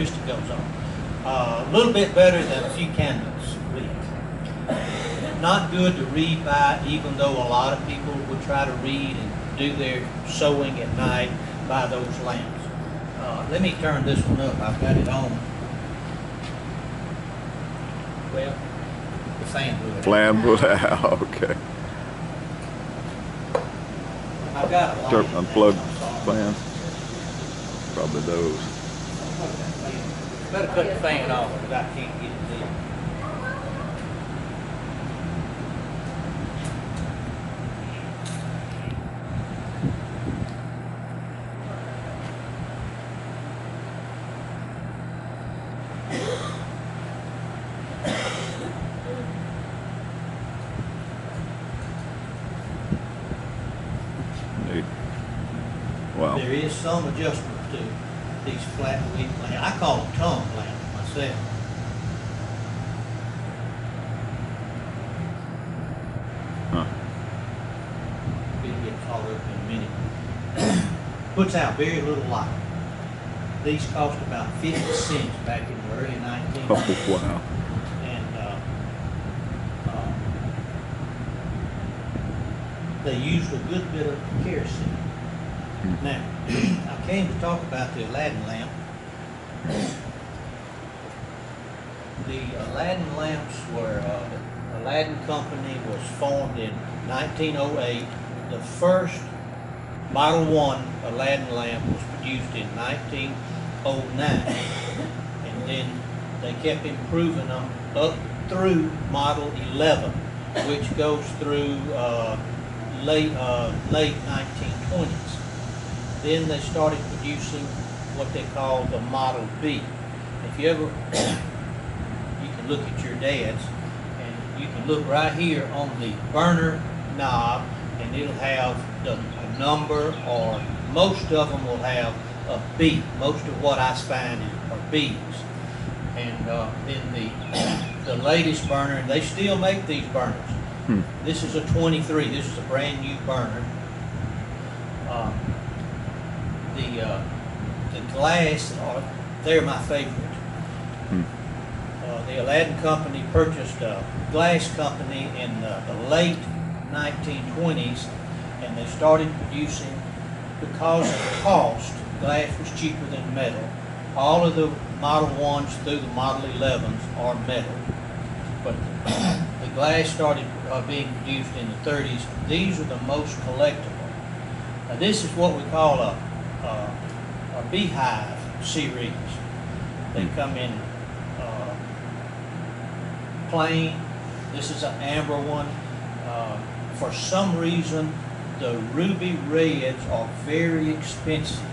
electricity goes on. A little bit better than a few candles lit. Not good to read by, even though a lot of people would try to read and do their sewing at night by those lamps. Let me turn this one up. I've got it on. Well, the fan blew it. Fan blew out. Okay. I've got a light. Unplugged fan. Probably those. Better cut the fan off because I can't get it in. Wow. There is some adjustment to these flat wick lamps. I call them tongue lamps myself. Huh. We'll get caught up in a minute. Puts out very little light. These cost about 50 cents back in the early 1900s. Oh, wow. And they used a good bit of kerosene. Now, I came to talk about the Aladdin lamp. The Aladdin lamps were, the Aladdin company was formed in 1908. The first Model 1 Aladdin lamp was produced in 1909. And then they kept improving them up through Model 11, which goes through late 1920s. Then they started producing what they call the Model B. If you ever, you can look at your dad's, and you can look right here on the burner knob, and it'll have a number, or most of them will have a B. Most of what I find are B's. And then the latest burner, they still make these burners. This is a 23. This is a brand new burner. The glass, they're my favorite. The Aladdin company purchased a glass company in the late 1920s, and they started producing, because of cost, glass was cheaper than metal. All of the Model 1s through the Model 11s are metal. But the glass started being produced in the 30s. These are the most collectible. Now, this is what we call a beehive series. They come in plain. This is an amber one. For some reason, the ruby reds are very expensive,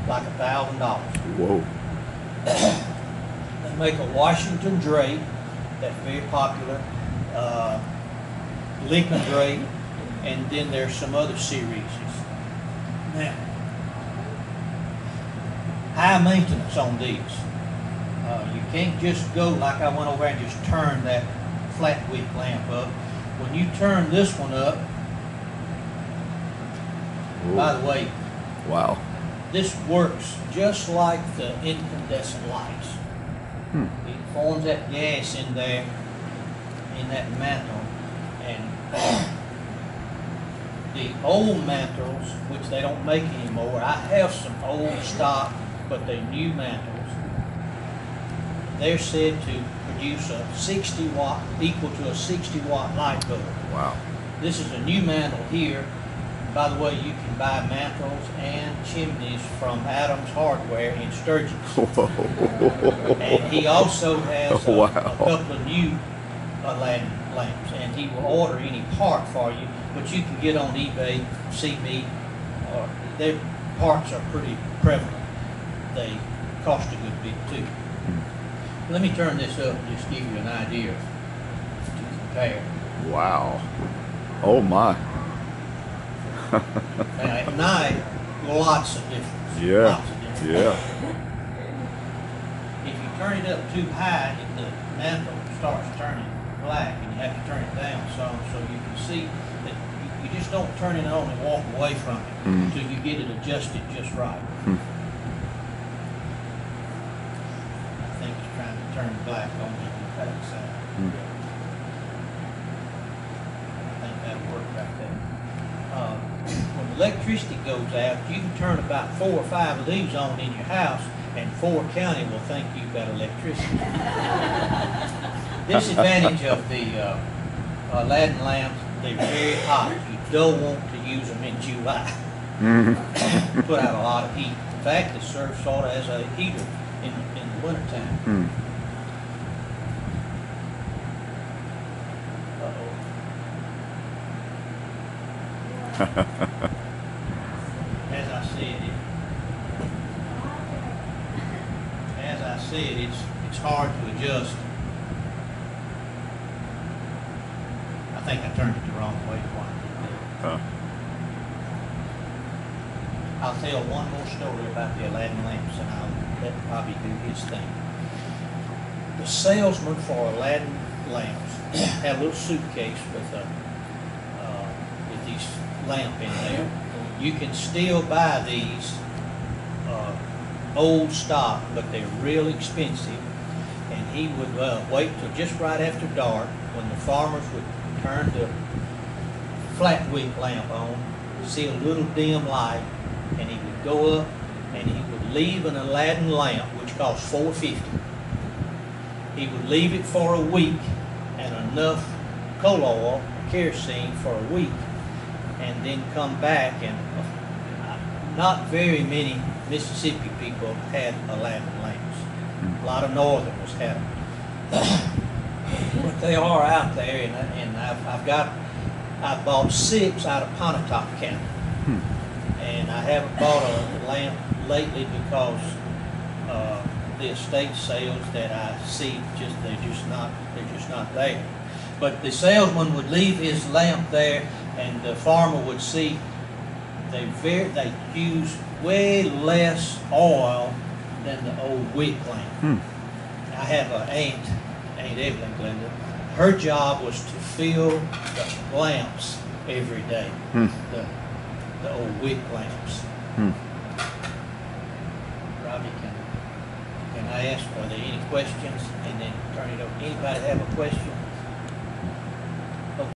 like $1,000. Whoa. They make a Washington drape that's very popular, Lincoln drape, and then there's some other series. Now, high maintenance on these. You can't just go like I went over and just turn that flat wick lamp up. When you turn this one up, by the way, wow, this works just like the incandescent lights. It forms that gas in there, in that mantle, and the old mantles, which they don't make anymore, I have some old stock, but they're new mantles. They're said to produce a 60 watt, equal to a 60 watt light bulb. wow. This is a new mantle here. By the way, you can buy mantles and chimneys from Adams Hardware in Sturgis. Whoa. And he also has a Wow. couple of new Aladdin lamps, and he will order any part for you, but you can get on eBay, CB, their parts are pretty prevalent. They cost a good bit too. Let me turn this up and just give you an idea to compare. Wow. Oh my. Now at night, lots of difference. Yeah. Lots of difference. Yeah. If you turn it up too high, the mantle starts turning black, and you have to turn it down some so you can see that you just don't turn it on and walk away from it until you get it adjusted just right. turn black on the backside. Hmm. I think that'll work right there. When electricity goes out, you can turn about 4 or 5 of these on in your house, and Ford County will think you've got electricity. Disadvantage of the Aladdin lamps, they're very hot. You don't want to use them in July. Put out a lot of heat. In fact, it serves sort of as a heater in the wintertime. Hmm. As I said, it's hard to adjust. I think I turned it the wrong way. Huh. I'll tell one more story about the Aladdin lamps, and I'll let Bobby do his thing. The salesman for Aladdin lamps had a little suitcase with these lamp in there. You can still buy these old stock, but they're real expensive. And he would wait till just right after dark when the farmers would turn the flat wick lamp on, see a little dim light, and he would go up and he would leave an Aladdin lamp, which cost $4.50. He would leave it for a week and enough coal oil, kerosene for a week, and then come back. And not very many Mississippi people had Aladdin lamps. A lot of Northerners had them. But they are out there, and I've bought 6 out of Pontotoc County. And I haven't bought a lamp lately because the estate sales that I see they're just not there. But the salesman would leave his lamp there, and the farmer would see they use way less oil than the old wick lamp. I have an Aunt Evelyn Glenda. Her job was to fill the lamps every day. The old wick lamps. Robbie, can I ask, are there any questions? And then turn it over. Anybody have a question?